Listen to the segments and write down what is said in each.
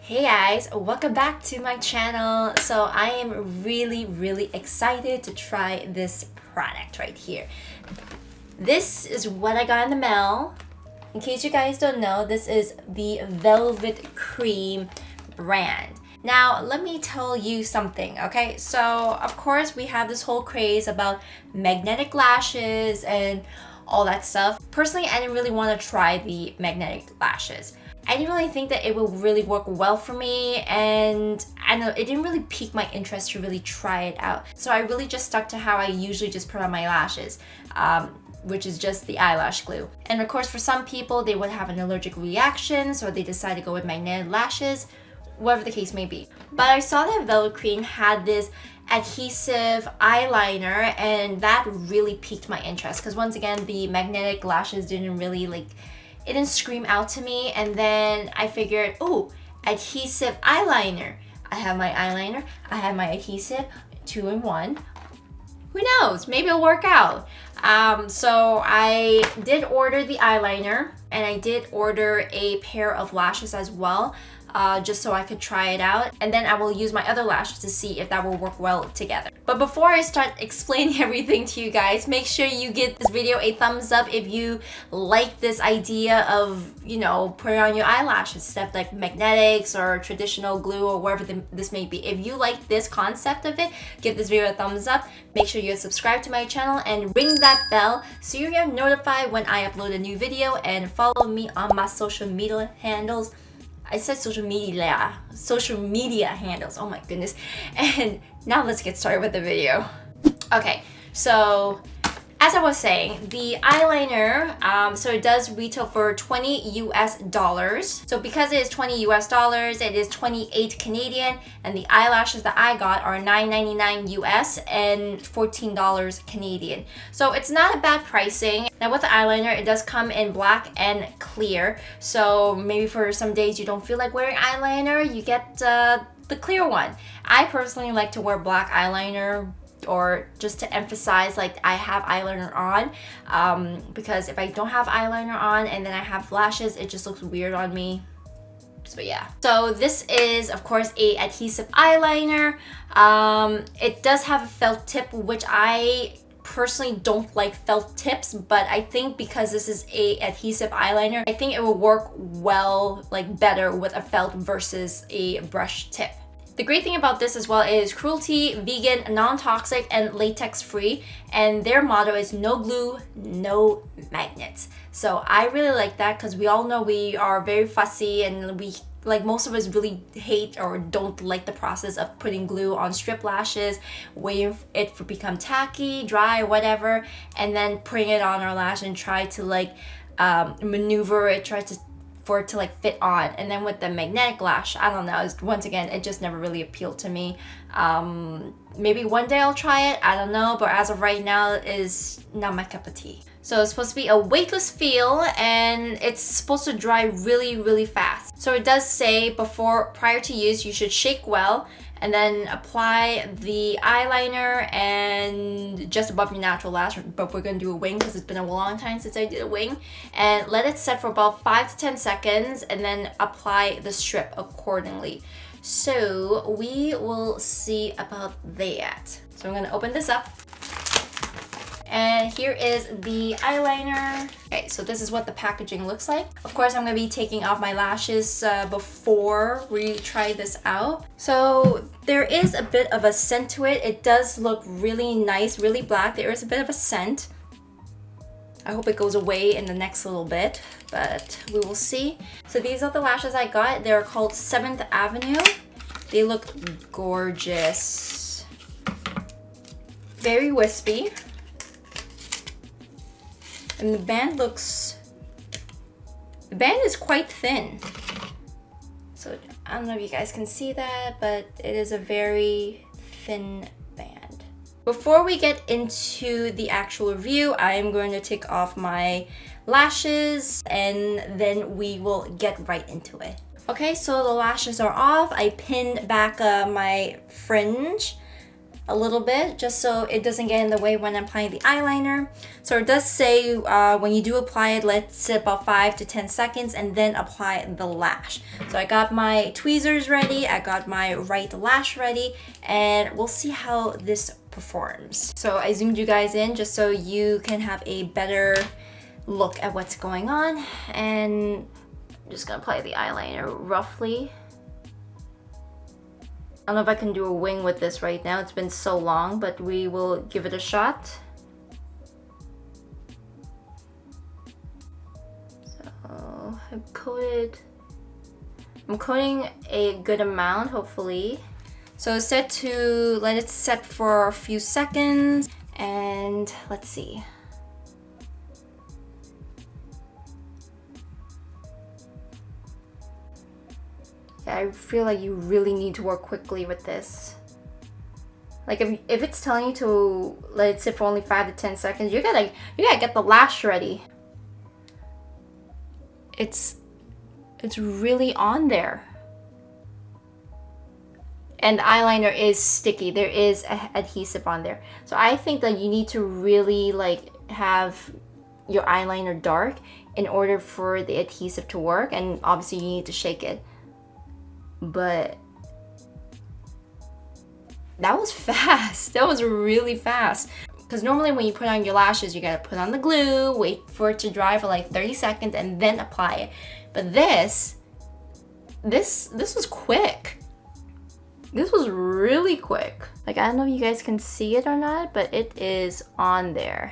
Hey guys, welcome back to my channel. So I am really excited to try this product right here. This is what I got in the mail. In case you guys don't know, this is the Velvet Cream brand. Now, let me tell you something, okay? So, of course, we have this whole craze about magnetic lashes and all that stuff. Personally, I didn't really want to try the magnetic lashes. I didn't really think that it would really work well for me, and I know it didn't really pique my interest to really try it out. So I really just stuck to how I usually just put on my lashes, which is just the eyelash glue. And of course, for some people, they would have an allergic reaction, so they decide to go with magnetic lashes, whatever the case may be. But I saw that Velvet Cream had this adhesive eyeliner, and that really piqued my interest because once again, the magnetic lashes didn't really it didn't scream out to me. And then I figured, oh, adhesive eyeliner. I have my eyeliner, I have my adhesive, 2 in 1. Who knows, maybe it'll work out. So I did order the eyeliner, and I did order a pair of lashes as well, just so I could try it out. And then I will use my other lashes to see if that will work well together. But before I start explaining everything to you guys, make sure you give this video a thumbs up if you like this idea of, you know, putting on your eyelashes, stuff like magnetics or traditional glue or whatever this may be. If you like this concept of it, give this video a thumbs up. Make sure you subscribe to my channel and ring that bell so you get notified when I upload a new video, and follow me on my social media handles. I said social media handles, oh my goodness. And now let's get started with the video. Okay, so as I was saying, the eyeliner, so it does retail for $20 US. So because it is $20 US, it is 28 Canadian, and the eyelashes that I got are $9.99 US and $14 Canadian. So it's not a bad pricing. Now with the eyeliner, it does come in black and clear. So maybe for some days you don't feel like wearing eyeliner, you get the clear one. I personally like to wear black eyeliner, or just to emphasize like I have eyeliner on, because if I don't have eyeliner on and then I have lashes, it just looks weird on me. So yeah, so this is of course a adhesive eyeliner. It does have a felt tip, which I personally don't like felt tips, but I think because this is a adhesive eyeliner, I think it will work well, like better with a felt versus a brush tip. The great thing about this as well is Cruelty, vegan, non-toxic, and latex-free, and their motto is no glue, no magnets. So I really like that because we all know we are very fussy, and most of us really hate or don't like the process of putting glue on strip lashes, waiting for it to become tacky, dry, whatever, and then putting it on our lash and try to maneuver it, for it to fit on. And then with the magnetic lash, I don't know, once again, it just never really appealed to me. Maybe one day I'll try it, I don't know, but as of right now, it is not my cup of tea. So it's supposed to be a weightless feel, and it's supposed to dry really fast. So it does say prior to use, you should shake well, and then apply the eyeliner and just above your natural lash, but we're gonna do a wing because it's been a long time since I did a wing, and let it set for about 5 to 10 seconds, and then apply the strip accordingly. So we will see about that. So I'm gonna open this up. And here is the eyeliner. Okay, so this is what the packaging looks like. Of course, I'm gonna be taking off my lashes before we try this out. So there is a bit of a scent to it. It does look really nice, really black. There is a bit of a scent. I hope it goes away in the next little bit, but we will see. So these are the lashes I got. They're called 7th Avenue. They look gorgeous. Very wispy. And the band is quite thin. So I don't know if you guys can see that, but it is a very thin band. Before we get into the actual review, I am going to take off my lashes, and then we will get right into it. Okay, so the lashes are off. I pinned back my fringe. a little bit just so it doesn't get in the way when I'm applying the eyeliner. So it does say when you do apply it, let it sit about 5 to 10 seconds and then apply the lash. So I got my tweezers ready, I got my right lash ready, and we'll see how this performs. So I zoomed you guys in just so you can have a better look at what's going on, and I'm just gonna apply the eyeliner roughly. I don't know if I can do a wing with this right now. It's been so long, but we will give it a shot. So I'm coating a good amount, hopefully. So it's set to let it set for a few seconds, and let's see. Yeah, I feel like you really need to work quickly with this. Like if it's telling you to let it sit for only 5 to 10 seconds, you gotta get the lash ready. It's really on there. And the eyeliner is sticky. There is adhesive on there. So I think that you need to really like have your eyeliner dark in order for the adhesive to work, and obviously you need to shake it. But that was fast. That was really fast. Because normally when you put on your lashes, you gotta put on the glue, wait for it to dry for like 30 seconds, and then apply it. But this was quick. This was really quick. Like, I don't know if you guys can see it or not, but it is on there.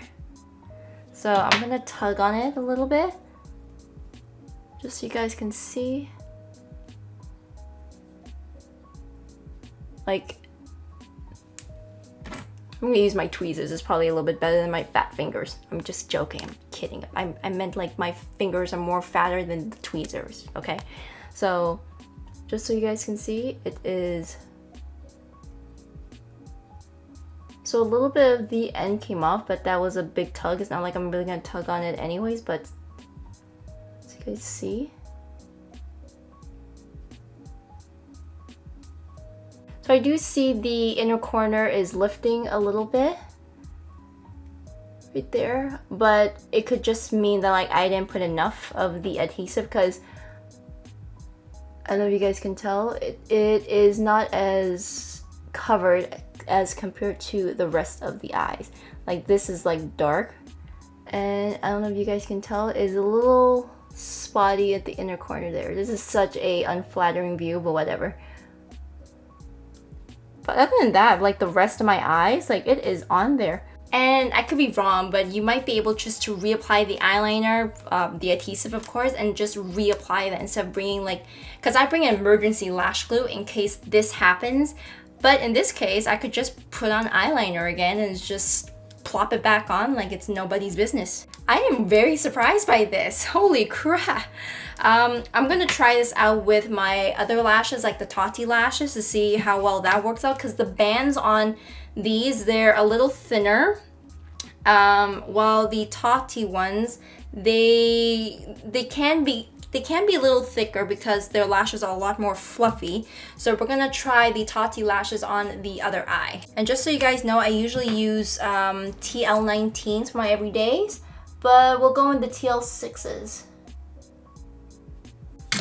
So I'm gonna tug on it a little bit, just so you guys can see. Like, I'm gonna use my tweezers. It's probably a little bit better than my fat fingers. I'm just joking, I'm kidding. I meant like my fingers are more fatter than the tweezers, okay? So, just so you guys can see, it is... So a little bit of the end came off, but that was a big tug. It's not like I'm really gonna tug on it anyways, but so you guys see. So I do see the inner corner is lifting a little bit right there, but it could just mean that like I didn't put enough of the adhesive, because I don't know if you guys can tell, it is not as covered as compared to the rest of the eyes. Like this is like dark, and I don't know if you guys can tell, is a little spotty at the inner corner there. This is such a unflattering view, but whatever. But other than that, like the rest of my eyes, like it is on there. And I could be wrong, but you might be able just to reapply the eyeliner, the adhesive of course, and just reapply that instead of bringing like, because I bring an emergency lash glue in case this happens. But in this case, I could just put on eyeliner again and just plop it back on like it's nobody's business. I am very surprised by this. Holy crap. I'm gonna try this out with my other lashes, like the Tati lashes, to see how well that works out, because the bands on these, they're a little thinner, while the Tati ones, they can be a little thicker because their lashes are a lot more fluffy. So we're gonna try the Tati lashes on the other eye. And just so you guys know, I usually use TL19s for my everydays, but we'll go in the TL6s.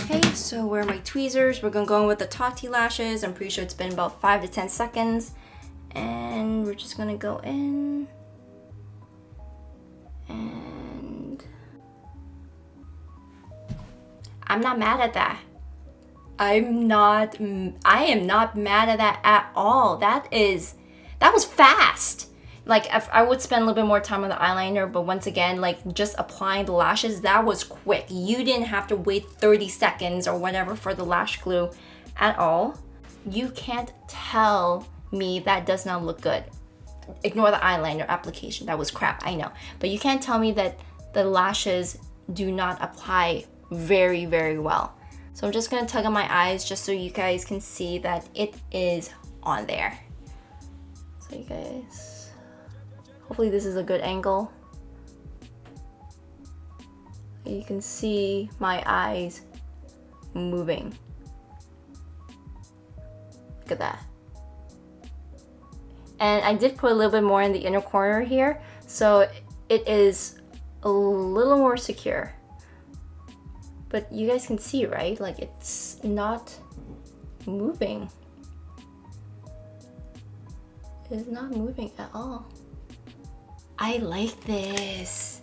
Okay, so where are my tweezers? We're gonna go in with the Tati lashes. I'm pretty sure it's been about 5 to 10 seconds. And we're just gonna go in. And I'm not mad at that. I am not mad at that at all. That was fast. Like, if I would spend a little bit more time on the eyeliner, but once again, like just applying the lashes, that was quick. You didn't have to wait 30 seconds or whatever for the lash glue at all. You can't tell me that does not look good. Ignore the eyeliner application, that was crap, I know. But you can't tell me that the lashes do not apply very, very well. So I'm just gonna tug on my eyes just so you guys can see that it is on there. So you guys, hopefully this is a good angle. You can see my eyes moving. Look at that. And I did put a little bit more in the inner corner here, so it is a little more secure. But you guys can see, right? Like, it's not moving. It's not moving at all. I like this.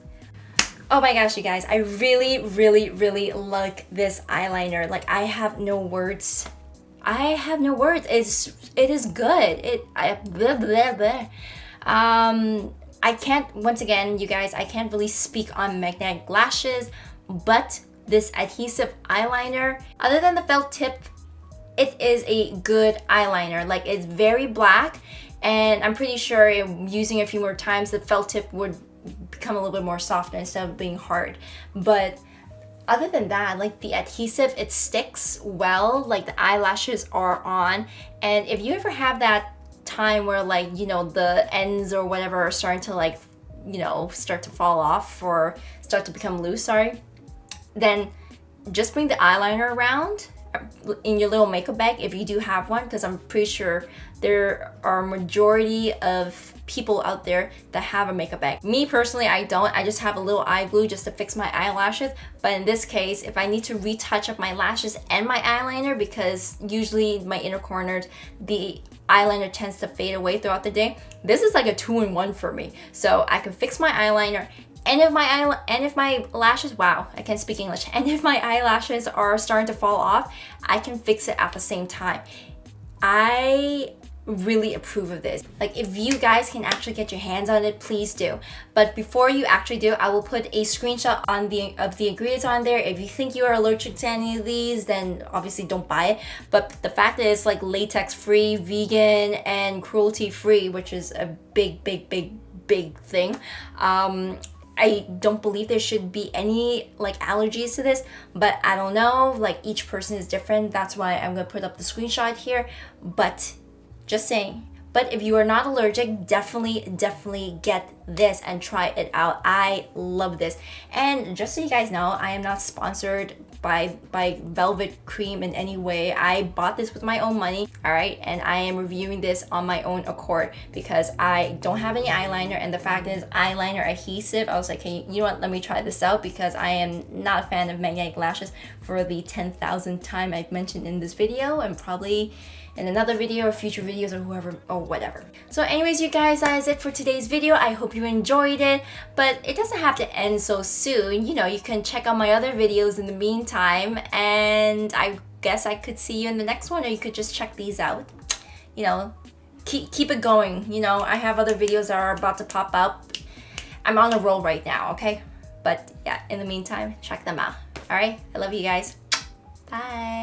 Oh my gosh, you guys, I really, really, really like this eyeliner. Like, I have no words. I have no words. It is good. Blah, blah, blah. I can't, once again, you guys, I can't really speak on magnetic lashes, but this adhesive eyeliner, other than the felt tip, it is a good eyeliner. Like, it's very black, and I'm pretty sure using it a few more times, the felt tip would become a little bit more soft instead of being hard. But other than that, like, the adhesive, it sticks well, like the eyelashes are on. And if you ever have that time where, like, you know, the ends or whatever are starting to, like, you know, start to fall off or start to become loose, sorry, then just bring the eyeliner around in your little makeup bag if you do have one, because I'm pretty sure there are a majority of people out there that have a makeup bag. Me personally, I don't. I just have a little eye glue just to fix my eyelashes. But in this case, if I need to retouch up my lashes and my eyeliner, because usually my inner corners, the eyeliner tends to fade away throughout the day, this is like a 2-in-1 for me. So I can fix my eyeliner, and if my lashes, wow, I can't speak English, and if my eyelashes are starting to fall off, I can fix it at the same time. I really approve of this. Like, if you guys can actually get your hands on it, please do. But before you actually do, I will put a screenshot on of the ingredients on there. If you think you are allergic to any of these, then obviously don't buy it. But the fact is, like, latex free, vegan, and cruelty free, which is a big thing. I don't believe there should be any, like, allergies to this, but I don't know, like, each person is different. That's why I'm gonna put up the screenshot here, but just saying. But if you are not allergic, definitely get this and try it out. I love this. And just so you guys know, I am not sponsored by Velvet Cream in any way. I bought this with my own money, all right? And I am reviewing this on my own accord because I don't have any eyeliner, and the fact is, eyeliner adhesive, I was like, hey, you know what, let me try this out, because I am not a fan of magnetic lashes for the 10,000th time I've mentioned in this video, and probably in another video or future videos or whoever or whatever. So anyways, you guys, that is it for today's video. I hope you enjoyed it, but it doesn't have to end so soon. You know, you can check out my other videos in the meantime, and I guess I could see you in the next one, or you could just check these out. You know, keep it going. You know, I have other videos that are about to pop up. I'm on a roll right now, okay? But yeah, in the meantime, check them out. All right, I love you guys. Bye.